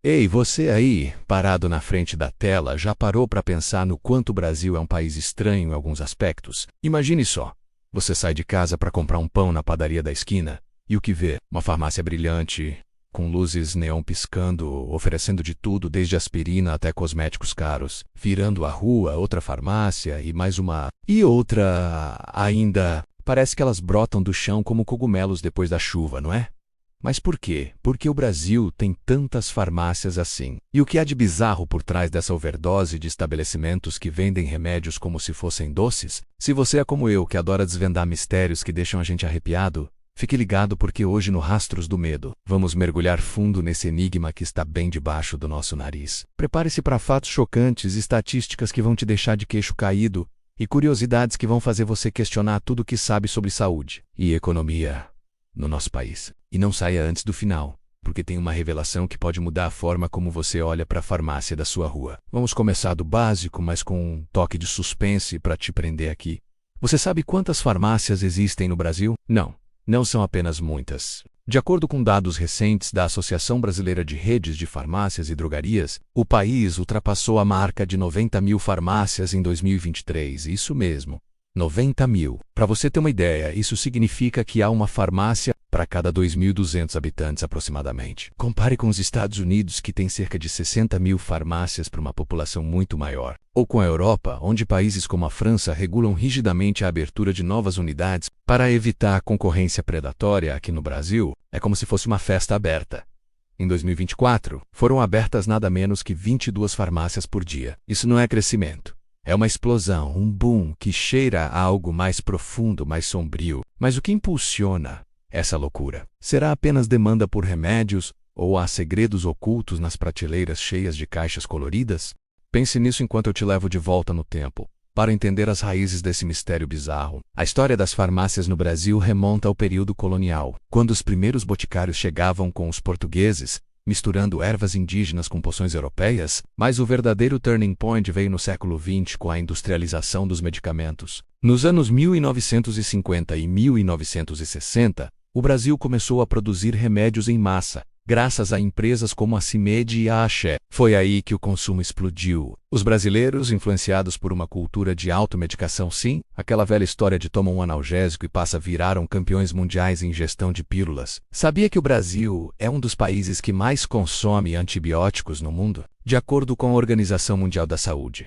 Ei, você aí, parado na frente da tela, já parou para pensar no quanto o Brasil é um país estranho em alguns aspectos? Imagine só. Você sai de casa para comprar um pão na padaria da esquina e o que vê? Uma farmácia brilhante, com luzes neon piscando, oferecendo de tudo, desde aspirina até cosméticos caros. Virando a rua, outra farmácia e mais uma. E outra ainda. Parece que elas brotam do chão como cogumelos depois da chuva, não é? Mas por quê? Porque o Brasil tem tantas farmácias assim. E o que há de bizarro por trás dessa overdose de estabelecimentos que vendem remédios como se fossem doces? Se você é como eu, que adora desvendar mistérios que deixam a gente arrepiado, fique ligado porque hoje no Rastros do Medo, vamos mergulhar fundo nesse enigma que está bem debaixo do nosso nariz. Prepare-se para fatos chocantes, estatísticas que vão te deixar de queixo caído e curiosidades que vão fazer você questionar tudo o que sabe sobre saúde e economia no nosso país. E não saia antes do final, porque tem uma revelação que pode mudar a forma como você olha para a farmácia da sua rua. Vamos começar do básico, mas com um toque de suspense para te prender aqui. Você sabe quantas farmácias existem no Brasil? Não são apenas muitas. De acordo com dados recentes da Associação Brasileira de Redes de Farmácias e Drogarias, o país ultrapassou a marca de 90 mil farmácias em 2023. Isso mesmo. 90 mil. Para você ter uma ideia, isso significa que há uma farmácia para cada 2.200 habitantes aproximadamente. Compare com os Estados Unidos, que tem cerca de 60 mil farmácias para uma população muito maior. Ou com a Europa, onde países como a França regulam rigidamente a abertura de novas unidades para evitar a concorrência predatória. Aqui no Brasil, é como se fosse uma festa aberta. Em 2024, foram abertas nada menos que 22 farmácias por dia. Isso não é crescimento. É uma explosão, um boom que cheira a algo mais profundo, mais sombrio. Mas o que impulsiona essa loucura? Será apenas demanda por remédios ou há segredos ocultos nas prateleiras cheias de caixas coloridas? Pense nisso enquanto eu te levo de volta no tempo, para entender as raízes desse mistério bizarro. A história das farmácias no Brasil remonta ao período colonial, quando os primeiros boticários chegavam com os portugueses, misturando ervas indígenas com poções europeias, mas o verdadeiro turning point veio no século XX com a industrialização dos medicamentos. Nos anos 1950 e 1960, o Brasil começou a produzir remédios em massa, graças a empresas como a CIMED e a Axé. Foi aí que o consumo explodiu. Os brasileiros, influenciados por uma cultura de automedicação, sim, aquela velha história de toma um analgésico e passa, viraram campeões mundiais em ingestão de pílulas. Sabia que o Brasil é um dos países que mais consome antibióticos no mundo? De acordo com a Organização Mundial da Saúde,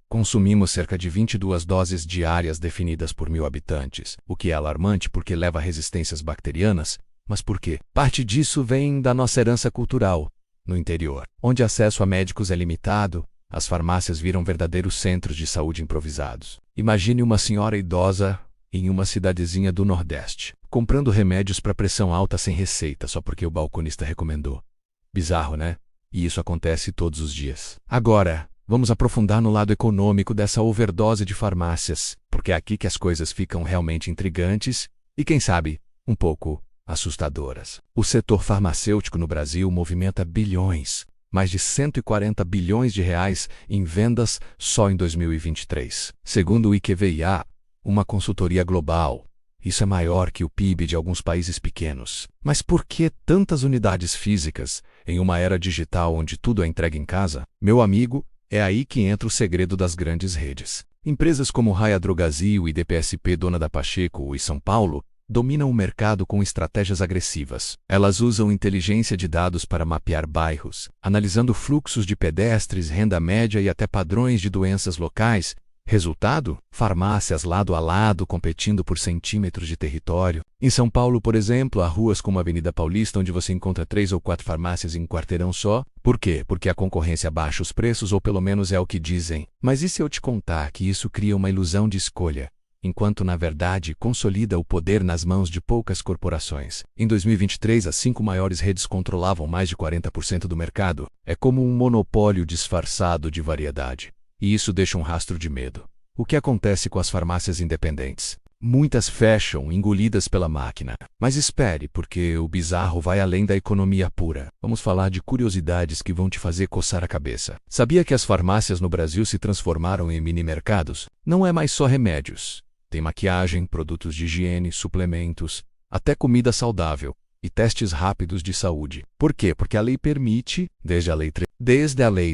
consumimos cerca de 22 doses diárias definidas por 1.000 habitantes, o que é alarmante porque leva a resistências bacterianas. Mas por quê? Parte disso vem da nossa herança cultural. No interior, onde acesso a médicos é limitado, as farmácias viram verdadeiros centros de saúde improvisados. Imagine uma senhora idosa em uma cidadezinha do Nordeste, comprando remédios para pressão alta sem receita só porque o balconista recomendou. Bizarro, né? E isso acontece todos os dias. Agora, vamos aprofundar no lado econômico dessa overdose de farmácias, porque é aqui que as coisas ficam realmente intrigantes e, quem sabe, um pouco assustadoras. O setor farmacêutico no Brasil movimenta bilhões, mais de 140 bilhões de reais em vendas só em 2023. Segundo o IQVIA, uma consultoria global, isso é maior que o PIB de alguns países pequenos. Mas por que tantas unidades físicas em uma era digital onde tudo é entregue em casa? Meu amigo, é aí que entra o segredo das grandes redes. Empresas como Raia Drogasil e DPSP, dona da Pacheco e São Paulo, dominam o mercado com estratégias agressivas. Elas usam inteligência de dados para mapear bairros, analisando fluxos de pedestres, renda média e até padrões de doenças locais. Resultado? Farmácias lado a lado competindo por centímetros de território. Em São Paulo, por exemplo, há ruas como a Avenida Paulista onde você encontra 3 ou 4 farmácias em um quarteirão só. Por quê? Porque a concorrência baixa os preços, ou pelo menos é o que dizem. Mas e se eu te contar que isso cria uma ilusão de escolha, enquanto na verdade consolida o poder nas mãos de poucas corporações? Em 2023, as 5 maiores redes controlavam mais de 40% do mercado. É como um monopólio disfarçado de variedade. E isso deixa um rastro de medo. O que acontece com as farmácias independentes? Muitas fecham, engolidas pela máquina. Mas espere, porque o bizarro vai além da economia pura. Vamos falar de curiosidades que vão te fazer coçar a cabeça. Sabia que as farmácias no Brasil se transformaram em mini-mercados? Não é mais só remédios. Tem maquiagem, produtos de higiene, suplementos, até comida saudável. e testes rápidos de saúde. Por quê? Porque a lei permite, desde a Lei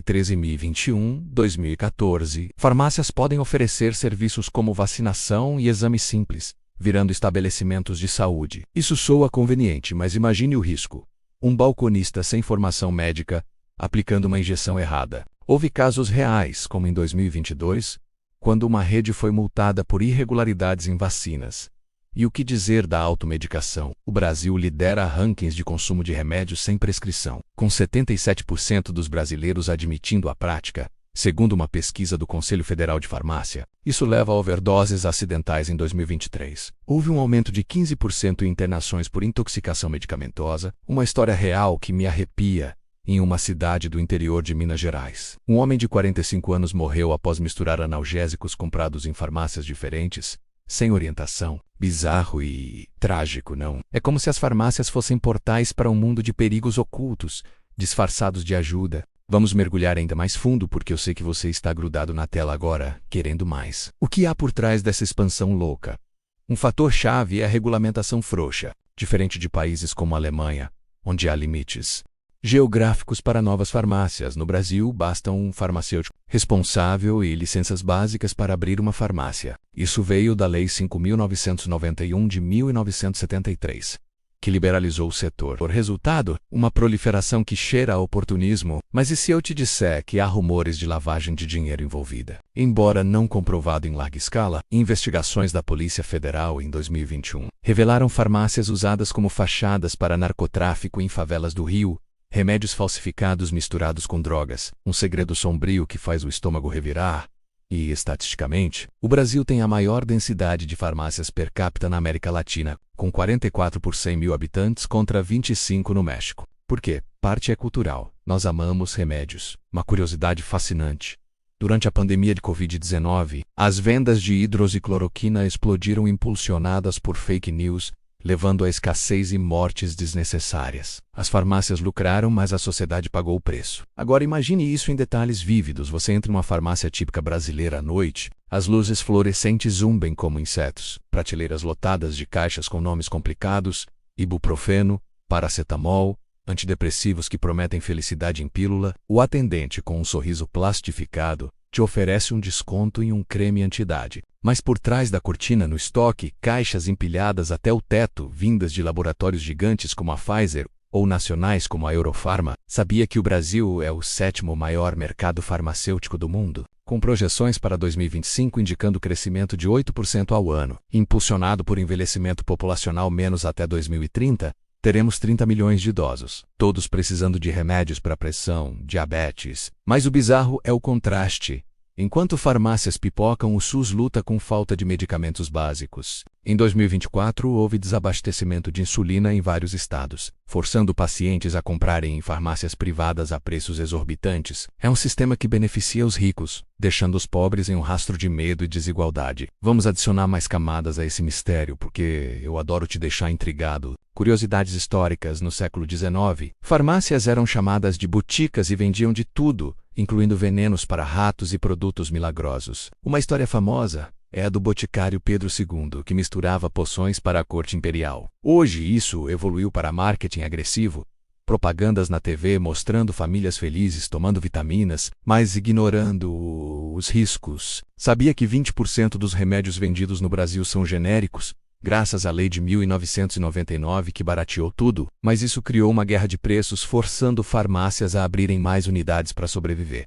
13.021/2014, farmácias podem oferecer serviços como vacinação e exames simples, virando estabelecimentos de saúde. Isso soa conveniente, mas imagine o risco. Um balconista sem formação médica, aplicando uma injeção errada. Houve casos reais, como em 2022, quando uma rede foi multada por irregularidades em vacinas. E o que dizer da automedicação? O Brasil lidera rankings de consumo de remédios sem prescrição, com 77% dos brasileiros admitindo a prática, segundo uma pesquisa do Conselho Federal de Farmácia. Isso leva a overdoses acidentais em 2023. Houve um aumento de 15% em internações por intoxicação medicamentosa, uma história real que me arrepia, em uma cidade do interior de Minas Gerais. Um homem de 45 anos morreu após misturar analgésicos comprados em farmácias diferentes, sem orientação. Bizarro e trágico, não? É como se as farmácias fossem portais para um mundo de perigos ocultos, disfarçados de ajuda. Vamos mergulhar ainda mais fundo porque eu sei que você está grudado na tela agora, querendo mais. O que há por trás dessa expansão louca? Um fator-chave é a regulamentação frouxa, diferente de países como a Alemanha, onde há limites geográficos para novas farmácias. No Brasil, basta um farmacêutico responsável e licenças básicas para abrir uma farmácia. Isso veio da Lei 5.991 de 1973, que liberalizou o setor. Por resultado, uma proliferação que cheira a oportunismo. Mas e se eu te disser que há rumores de lavagem de dinheiro envolvida? Embora não comprovado em larga escala, investigações da Polícia Federal em 2021 revelaram farmácias usadas como fachadas para narcotráfico em favelas do Rio, remédios falsificados misturados com drogas, um segredo sombrio que faz o estômago revirar. E, estatisticamente, o Brasil tem a maior densidade de farmácias per capita na América Latina, com 44 por 100 mil habitantes contra 25 no México. Por quê? Parte é cultural. Nós amamos remédios. Uma curiosidade fascinante. Durante a pandemia de Covid-19, as vendas de hidroxicloroquina explodiram impulsionadas por fake news, levando a escassez e mortes desnecessárias. As farmácias lucraram, mas a sociedade pagou o preço. Agora imagine isso em detalhes vívidos. Você entra em uma farmácia típica brasileira à noite, as luzes fluorescentes zumbem como insetos, prateleiras lotadas de caixas com nomes complicados, ibuprofeno, paracetamol, antidepressivos que prometem felicidade em pílula. O atendente, com um sorriso plastificado, te oferece um desconto em um creme anti-idade. Mas por trás da cortina no estoque, caixas empilhadas até o teto, vindas de laboratórios gigantes como a Pfizer ou nacionais como a Eurofarma. Sabia que o Brasil é o 7º maior mercado farmacêutico do mundo, com projeções para 2025 indicando crescimento de 8% ao ano, impulsionado por envelhecimento populacional menos até 2030. Teremos 30 milhões de idosos, todos precisando de remédios para pressão, diabetes. Mas o bizarro é o contraste. Enquanto farmácias pipocam, o SUS luta com falta de medicamentos básicos. Em 2024, houve desabastecimento de insulina em vários estados, forçando pacientes a comprarem em farmácias privadas a preços exorbitantes. É um sistema que beneficia os ricos, deixando os pobres em um rastro de medo e desigualdade. Vamos adicionar mais camadas a esse mistério, porque eu adoro te deixar intrigado. Curiosidades históricas. No século XIX, farmácias eram chamadas de boticas e vendiam de tudo, incluindo venenos para ratos e produtos milagrosos. Uma história famosa é a do boticário Pedro II, que misturava poções para a corte imperial. Hoje isso evoluiu para marketing agressivo, propagandas na TV mostrando famílias felizes tomando vitaminas, mas ignorando os riscos. Sabia que 20% dos remédios vendidos no Brasil são genéricos? Graças à lei de 1999 que barateou tudo, mas isso criou uma guerra de preços forçando farmácias a abrirem mais unidades para sobreviver.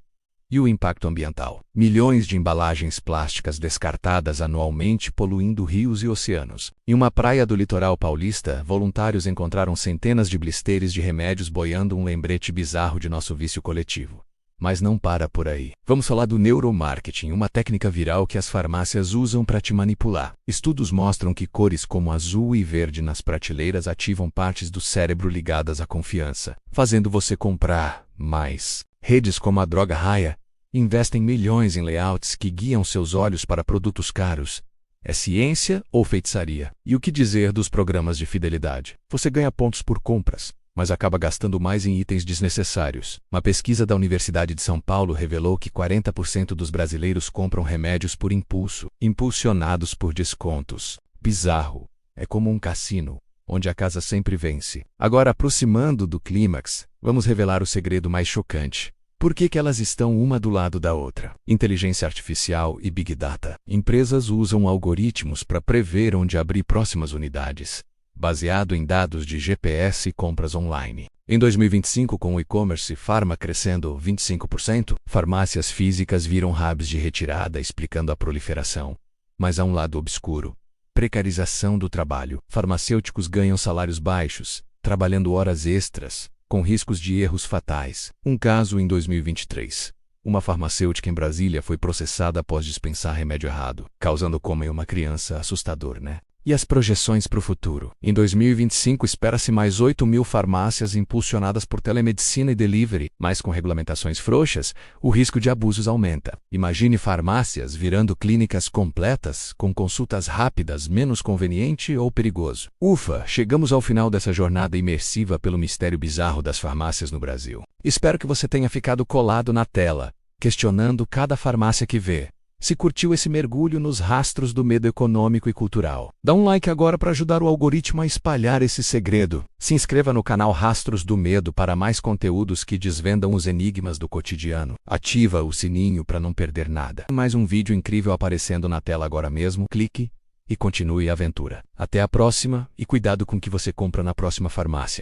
E o impacto ambiental? Milhões de embalagens plásticas descartadas anualmente poluindo rios e oceanos. Em uma praia do litoral paulista, voluntários encontraram centenas de blisteres de remédios boiando, um lembrete bizarro de nosso vício coletivo. Mas não para por aí. Vamos falar do neuromarketing, uma técnica viral que as farmácias usam para te manipular. Estudos mostram que cores como azul e verde nas prateleiras ativam partes do cérebro ligadas à confiança, fazendo você comprar mais. Redes como a Droga Raia investem milhões em layouts que guiam seus olhos para produtos caros. É ciência ou feitiçaria? E o que dizer dos programas de fidelidade? Você ganha pontos por compras, mas acaba gastando mais em itens desnecessários. Uma pesquisa da Universidade de São Paulo revelou que 40% dos brasileiros compram remédios por impulso, impulsionados por descontos. Bizarro. É como um cassino, onde a casa sempre vence. Agora, aproximando do clímax, vamos revelar o segredo mais chocante. Por que elas estão uma do lado da outra? Inteligência artificial e Big Data. Empresas usam algoritmos para prever onde abrir próximas unidades, baseado em dados de GPS e compras online. Em 2025, com o e-commerce Pharma crescendo 25%, farmácias físicas viram hubs de retirada, explicando a proliferação. Mas há um lado obscuro. Precarização do trabalho. Farmacêuticos ganham salários baixos, trabalhando horas extras, com riscos de erros fatais. Um caso em 2023. Uma farmacêutica em Brasília foi processada após dispensar remédio errado, causando coma em uma criança. Assustador, né? E as projeções para o futuro? Em 2025, espera-se mais 8.000 farmácias impulsionadas por telemedicina e delivery, mas com regulamentações frouxas, o risco de abusos aumenta. Imagine farmácias virando clínicas completas, com consultas rápidas, menos conveniente ou perigoso. Ufa, chegamos ao final dessa jornada imersiva pelo mistério bizarro das farmácias no Brasil. Espero que você tenha ficado colado na tela, questionando cada farmácia que vê. Se curtiu esse mergulho nos rastros do medo econômico e cultural, dá um like agora para ajudar o algoritmo a espalhar esse segredo. Se inscreva no canal Rastros do Medo para mais conteúdos que desvendam os enigmas do cotidiano. Ativa o sininho para não perder nada. Mais um vídeo incrível aparecendo na tela agora mesmo. Clique e continue a aventura. Até a próxima e cuidado com o que você compra na próxima farmácia.